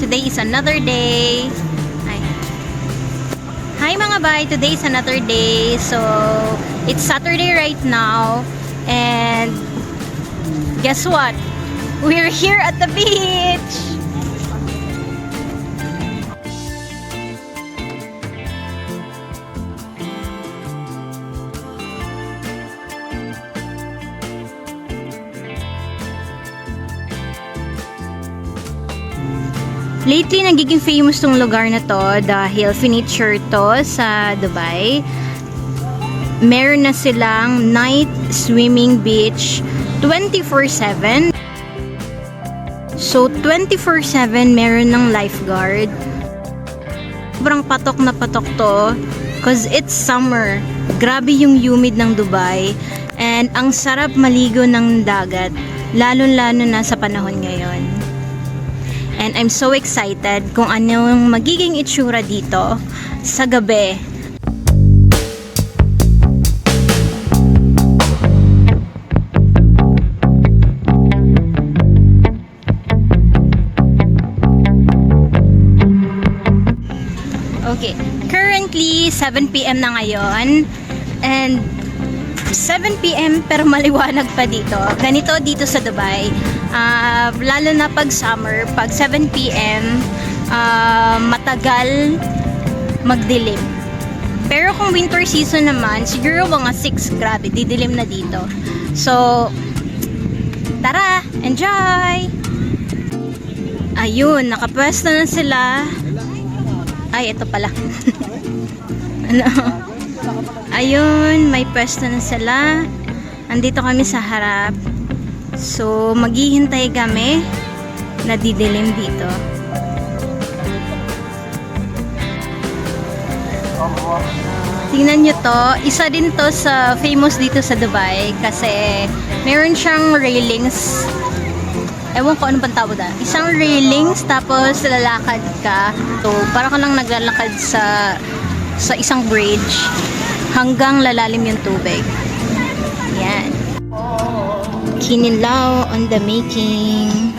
Today is another day. Hi mga bay, today is another day. So, it's Saturday right now. And guess what? We're here at the beach. Lately, nagiging famous tong lugar na to dahil finiture to sa Dubai. Meron na silang night swimming beach 24/7. So, 24/7 meron ng lifeguard. Sobrang patok na patok to because it's summer. Grabe yung humid ng Dubai. And ang sarap maligo ng dagat, lalo-lalo na sa panahon ngayon. And I'm so excited kung ano yung magiging itsura dito sa gabi. Okay, currently 7 PM na ngayon. And 7 PM pero maliwanag pa dito. Ganito dito sa Dubai. Lalo na pag summer, pag 7 PM, matagal magdilim. Pero kung winter season naman, siguro mga 6, grabe, didilim na dito. So, tara, enjoy! Ayun, nakapwesto na sila. Ay, ito pala. Ano? Ayun, may pwesto na sila. Andito kami sa harap. So, maghihintay kami na didilim dito. Tingnan nyo to. Isa din to sa famous dito sa Dubai kasi meron siyang railings. Ewan ko ano bang tawag na. Isang railings tapos lalakad ka. So, para ka lang naglalakad sa isang bridge hanggang lalalim yung tubig. Yan. Kinilaw on the making.